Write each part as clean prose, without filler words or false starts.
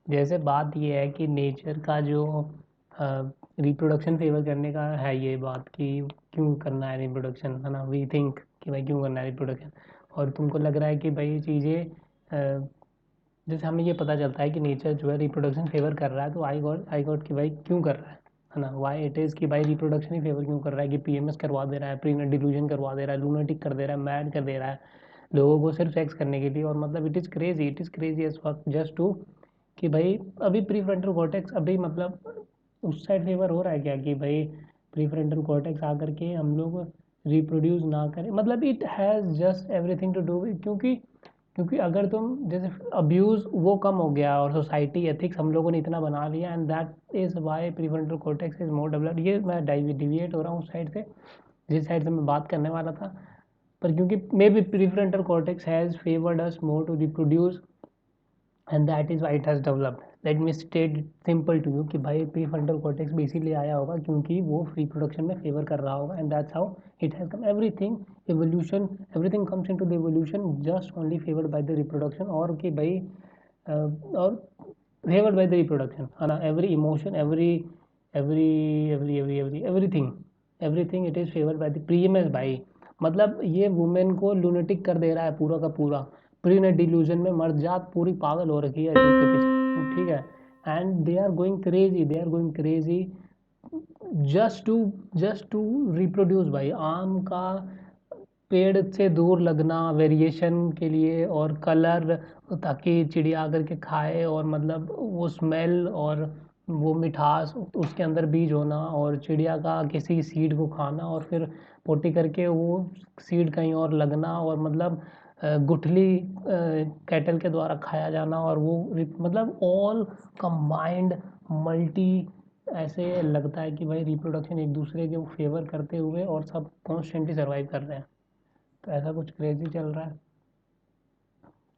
जैसे बात ये है कि नेचर का जो रिप्रोडक्शन फेवर करने का है, ये बात कि क्यों करना है रिप्रोडक्शन, है ना, वी थिंक कि भाई क्यों करना है रिप्रोडक्शन। और तुमको लग रहा है कि भाई ये चीज़ें जैसे हमें ये पता चलता है कि नेचर जो है रिप्रोडक्शन फेवर कर रहा है, तो आई गॉट कि भाई क्यों कर रहा है ना, वाई इट इज़ कि भाई रिप्रोडक्शन ही फेवर क्यों कर रहा है, कि पीएमएस करवा दे रहा है, प्रीनट डिल्यूजन करवा दे रहा है, लूनाटिक कर दे रहा है, मैड कर दे रहा है लोगों को सिर्फ सेक्स करने के लिए। और मतलब it is crazy as fuck just to कि भाई अभी प्रीफ्रंटल कॉर्टेक्स अभी मतलब उस साइड फेवर हो रहा है क्या, कि भाई प्रीफ्रंटल कॉर्टेक्स आकर के हम लोग रिप्रोड्यूस ना करें। मतलब it has just everything to do with, क्योंकि क्योंकि अगर तुम जैसे अब्यूज़ वो कम हो गया और सोसाइटी एथिक्स हम लोगों ने इतना बना लिया, and that is Y prefrontal cortex is more developed. ये मैं डिविएट हो रहा हूँ उस साइड से जिस साइड से मैं बात करने वाला था। पर क्योंकि maybe prefrontal cortex has favoured us more to reproduce, and that is why it has developed. Let me state simple to you कि भाई प्रीफ्रंटल कॉर्टेक्स भी इसीलिए आया होगा क्योंकि वो रिप्रोडक्शन में फेवर कर रहा होगा, and that's how it has come. Everything evolution, everything comes into the evolution just only favoured by the reproduction. और कि भाई और फेवर्ड बाय द रिप्रोडक्शन, है ना, every emotion, every everything, everything it is favoured by the PMS भाई। मतलब ये women को लूनेटिक कर दे रहा है पूरा का पूरा, प्री नेट डिल्यूजन में मर्द जात पूरी पागल हो रखी है इसके पीछे, ठीक है। And they are going crazy just to just to reproduce भाई। आम का पेड़ से दूर लगना वेरिएशन के लिए और कलर, ताकि चिड़िया आकर के खाए, और मतलब वो स्मेल और वो मिठास उसके अंदर बीज होना, और चिड़िया का किसी सीड को खाना और फिर पोटी करके वो सीड कहीं और लगना, और मतलब गुठली कैटल के द्वारा खाया जाना, और वो मतलब ऑल कंबाइंड मल्टी, ऐसे लगता है कि भाई रिप्रोडक्शन एक दूसरे के फेवर करते हुए और सब कॉन्स्टेंटली सर्वाइव कर रहे हैं। तो ऐसा कुछ क्रेजी चल रहा है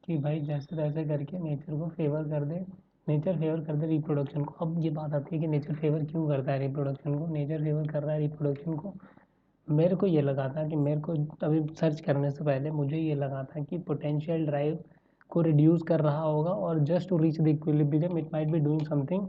कि भाई जैसे तैसे करके नेचर को फेवर कर दे, नेचर फेवर कर दे रिप्रोडक्शन को। अब ये बात आती है कि नेचर फेवर क्यों करता है रिप्रोडक्शन को, नेचर फेवर कर रहा है रिप्रोडक्शन को। मेरे को ये लगा था कि मेरे को अभी सर्च करने से पहले मुझे ये लगा था कि पोटेंशियल ड्राइव को रिड्यूस कर रहा होगा, और just to reach the equilibrium it might be doing something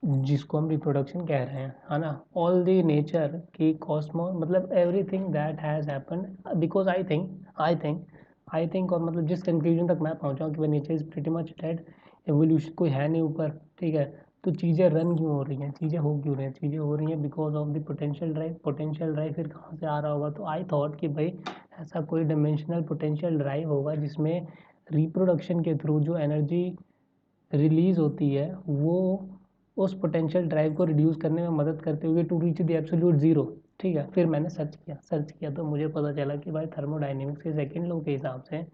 जिसको हम रिप्रोडक्शन कह रहे हैं, है ना। ऑल द नेचर की कॉस्मो मतलब everything that has happened, because I think और मतलब जिस कंक्लूजन तक मैं पहुंचा हूँ कि वह nature is pretty much dead, evolution कोई है नहीं ऊपर, ठीक है। तो चीज़ें रन क्यों हो रही हैं, चीज़ें हो क्यों रही हैं, चीज़ें हो रही हैं because of the potential drive. Potential drive फिर कहाँ से आ रहा होगा, तो आई थॉट कि भाई ऐसा कोई डायमेंशनल पोटेंशियल ड्राइव होगा जिसमें रिप्रोडक्शन के थ्रू जो एनर्जी रिलीज होती है वो उस पोटेंशियल ड्राइव को रिड्यूस करने में मदद करते हुए to reach the absolute zero, ठीक है। फिर मैंने सर्च किया तो मुझे पता चला कि भाई थर्मोडाइनमिक्स के सेकेंड लॉ के हिसाब से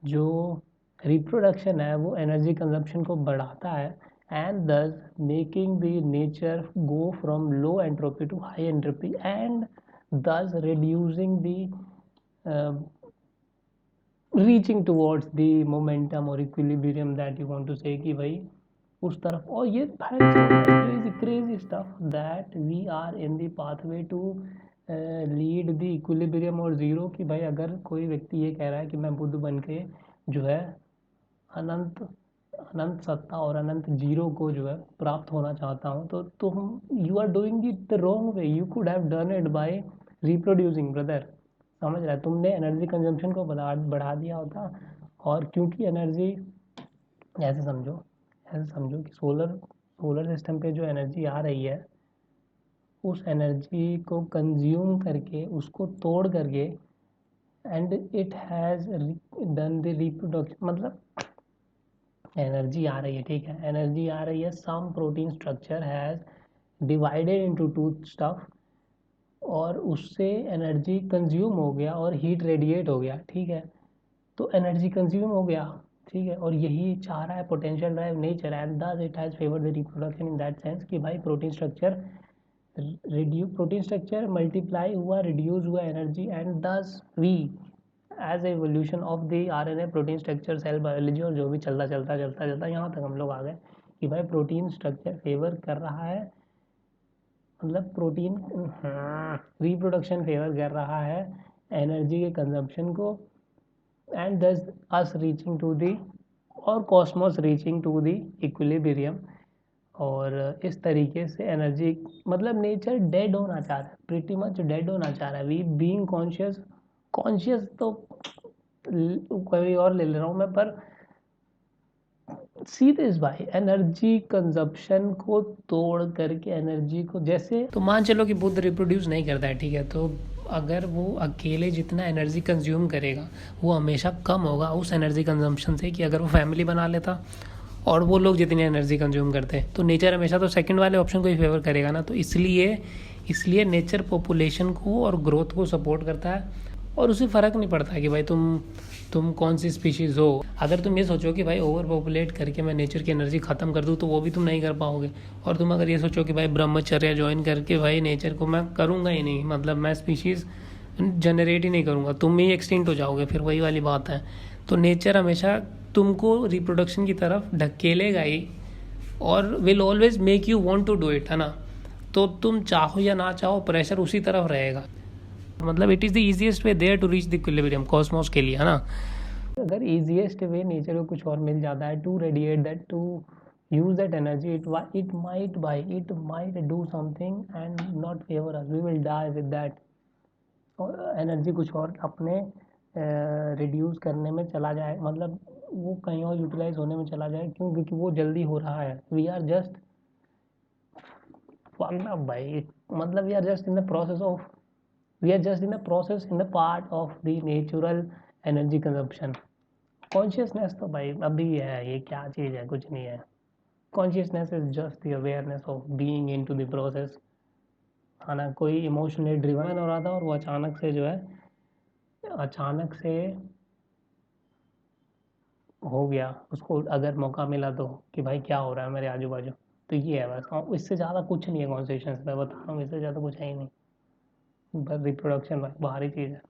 जो रिप्रोडक्शन है वो एनर्जी कंजप्शन को बढ़ाता है, and thus making the nature go from low entropy to high entropy, and thus reducing the reaching towards the momentum or equilibrium that you want to say, कि भाई उस तरफ। और ये भाई crazy crazy stuff that we are in the pathway to lead the equilibrium और zero. कि भाई अगर कोई व्यक्ति ये कह रहा है कि मैं बुद्ध बन के जो है अनंत अनंत सत्ता और अनंत जीरो को जो है प्राप्त होना चाहता हूँ, तो तुम you are doing it the wrong way, you could have done it by reproducing brother. समझ रहा है, तुमने एनर्जी कंजम्पशन को बढ़ा बढ़ा दिया होता। और क्योंकि एनर्जी, ऐसे समझो ऐसे समझो कि सोलर सोलर सिस्टम पे जो एनर्जी आ रही है, उस एनर्जी को कंज्यूम करके उसको तोड़ करके, and it has done the reproduction. मतलब एनर्जी आ रही है, ठीक है, एनर्जी आ रही है, some protein structure has divided into two stuff, और उससे एनर्जी कंज्यूम हो गया और हीट रेडिएट हो गया, ठीक है। तो एनर्जी कंज्यूम हो गया, ठीक है। और यही चाह रहा है potential drive nature, and thus it has favoured the reproduction in that sense कि भाई प्रोटीन स्ट्रक्चर मल्टीप्लाई हुआ, रिड्यूस हुआ energy, and thus we as evolution of the RNA protein structure cell biology और जो भी चलता चलता चलता चलता यहाँ तक हम लोग आ गए कि भाई प्रोटीन स्ट्रक्चर फेवर कर रहा है, मतलब प्रोटीन रिप्रोडक्शन फेवर कर रहा है एनर्जी के कंजम्पशन को, एंड दस अस रीचिंग टू दी और cosmos reaching to the equilibrium. और इस तरीके से एनर्जी, मतलब नेचर डेड होना चाह रहा है, प्रीटी मच डेड होना चाह रहा है। वी बीइंग कॉन्शियस, कॉन्शियस तो कोई और ले रहा हूँ मैं, पर सी दिस भाई, एनर्जी कंजप्शन को तोड़ करके एनर्जी को, जैसे तो मान चलो कि बुद्ध रिप्रोड्यूस नहीं करता है, ठीक है, तो अगर वो अकेले जितना एनर्जी कंज्यूम करेगा वो हमेशा कम होगा उस एनर्जी कंजम्पशन से कि अगर वो फैमिली बना लेता और वो लोग जितनी एनर्जी कंज्यूम करते हैं। तो नेचर हमेशा तो सेकंड वाले ऑप्शन को ही फेवर करेगा ना। तो इसलिए नेचर पॉपुलेशन को और ग्रोथ को सपोर्ट करता है, और उसे फ़र्क नहीं पड़ता है कि भाई तुम कौन सी स्पीशीज़ हो। अगर तुम ये सोचो कि भाई ओवर पॉपुलेट करके मैं नेचर की एनर्जी ख़त्म कर दूँ तो वो भी तुम नहीं कर पाओगे। और तुम अगर ये सोचो कि भाई ब्रह्मचर्य ज्वाइन करके भाई नेचर को मैं करूँगा ही नहीं, मतलब मैं स्पीशीज़ जनरेट ही नहीं करूँगा, तुम ही एक्सटिंक्ट हो जाओगे, फिर वही वाली बात है। तो नेचर हमेशा तुमको रिप्रोडक्शन की तरफ ढकेलेगा ही, और will always make you want to do it, है ना। तो तुम चाहो या ना चाहो प्रेशर उसी तरफ रहेगा। मतलब it is the easiest way there to reach the equilibrium cosmos के लिए, है ना। अगर इजीएस्ट वे नेचर को कुछ और मिल जाता है to radiate that, to use that energy, it might do something and not favour us, we will die with that. और एनर्जी कुछ और अपने रिड्यूस करने में चला जाए, मतलब वो कहीं और यूटिलाइज होने में चला जाए। क्यों? क्योंकि वो जल्दी हो रहा है। We are just fucked up भाई, मतलब we are just in the process, in the part of the natural energy consumption। Consciousness तो भाई अभी है, ये क्या चीज़ है, कुछ नहीं है। Consciousness is just the awareness of being into the process, है ना। कोई इमोशनली ड्रिवन हो रहा था और वो अचानक से जो है, अचानक से हो गया, उसको अगर मौका मिला तो कि भाई क्या हो रहा है मेरे आजू बाजू, तो ये है बस। और इससे ज़्यादा कुछ नहीं है कॉन्शियसनेस, मैं बता रहा हूँ, इससे ज़्यादा कुछ है ही नहीं। बस रिप्रोडक्शन भाई बाहरी चीज़ है।